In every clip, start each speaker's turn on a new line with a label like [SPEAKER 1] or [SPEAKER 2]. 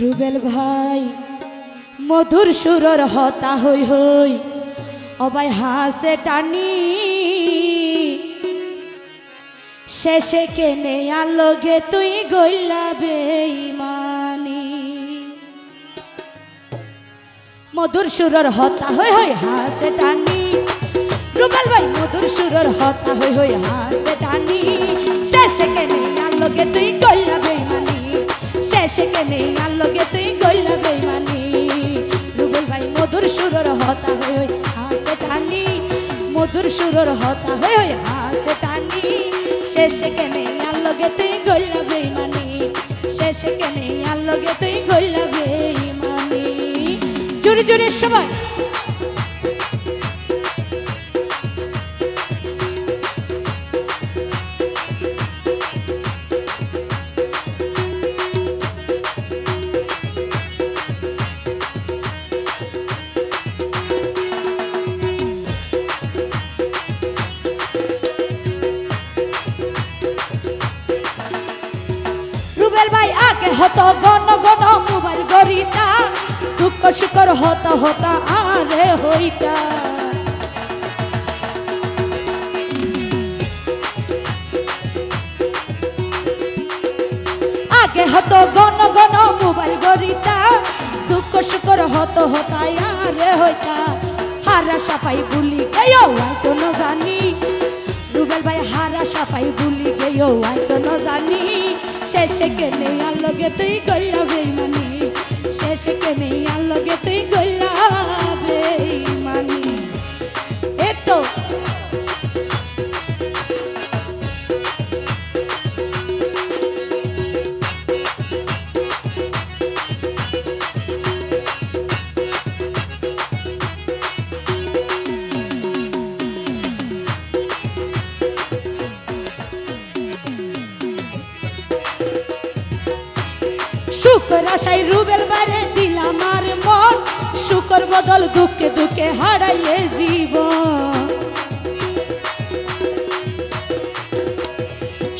[SPEAKER 1] রুবেল ভাই মধুর সুরর হতা হই হই অবাই হাসে টানি শেষে কেনে আলোগে তুই গইলা বেঈমানি মধুর সুরর হতা হই হই হাসে টানি রুবেল ভাই মধুর সুরর হতা হই হই হাসে টানি শেষে কেনে আলোগে তুই গইলা বেঈমানি শেষে কেনে আলোগে তুই গইলা বেঈমানি রুবেল ভাই মধুর সুরর হতা হই হই হাসে টানি মধুর সুরর হতা হই হই হাসে টানি শেষে কেনে আলোগে তুই গইলা বেঈমানি শেষে কেনে আলোগে তুই গইলা বেঈমানি জোরে জোরে সবাই রুবেল ভাই আগে হতো গণ গণ মোবাইল গরিতা দুঃখ শুকর হতা হতা আরে হইতা আগে হতো গণ গণ মোবাইল গরিতা দুঃখ শুকর হত হতা আরে হইতা হারা সাফাই ভুলি গেও হয়তো ন জানি রুবেল ভাই হারা সাফাই ভুলি গেও হয়তো ন জানি শেষে কেনে আলোগে তুই গইলা বেঈমানি শেষে কেনে আলোগে তুই গইলা বেঈমানি এতো শুকর আশাই রুবেল বারে দিলাম আর মন শুকর বদল দুঃখে দুঃখে হারাইলে জীবন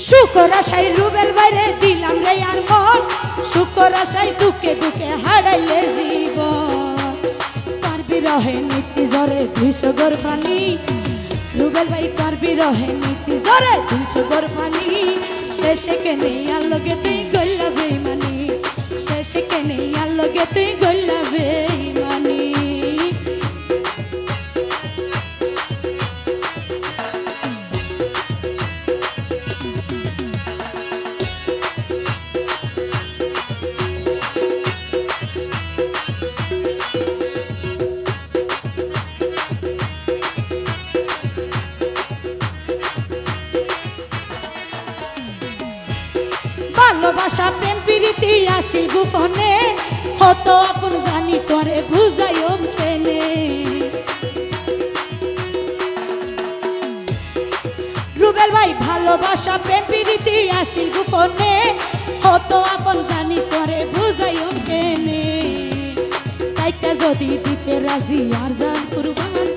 [SPEAKER 1] শুকর আশাই রুবেল বারে দিলাম রে আর মন শুকর আশাই দুঃখে দুঃখে হারাইলে জীবন তার বিরহে নীতি জরে 200 গর পানি রুবেল ভাই তার বিরহে নীতি জরে 200 গর পানি শেষে কেনে আলোগে তুই গইলা বেঈমানি শেষে কেনে আলোগে তুই গইলা বেঈমানি ভালোবাসা প্রেম প্রীতি আসিল গোপনে হতো আপন জানি তোরে বুঝাইও কেনে রুবেল ভাই ভালোবাসা প্রেম প্রীতি আসিল গোপনে হতো আপন জানি তোরে বুঝাইও কেনে তাইটা যদি দিতে রাজি আর জান কুরবান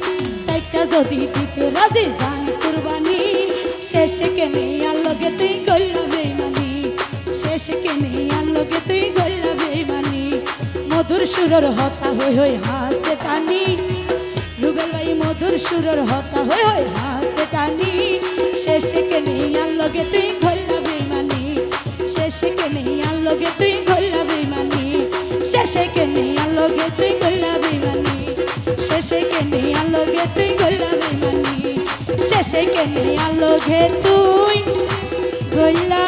[SPEAKER 1] তাইটা যদি দিতে রাজি জান কুরবানি শেষে কেনে আলোগে তুই গইলা বেঈমানি শেষে কেনে আলোগে তুই গইলা বেঈমানি মধুর সুরর হতা হই হই হাসে টানি রুবেল ভাই মধুর সুরর হতা হই হই হাসে টানি শেষে কেনে আলোগে তুই গইলা বেঈমানি শেষে কেনে আলোগে তুই গইলা বেঈমানি শেষে কেনে আলোগে তুই গইলা বেঈমানি শেষে কেনে আলোগে তুই গইলা বেঈমানি শেষে কেনে আলোগে তুই গইলা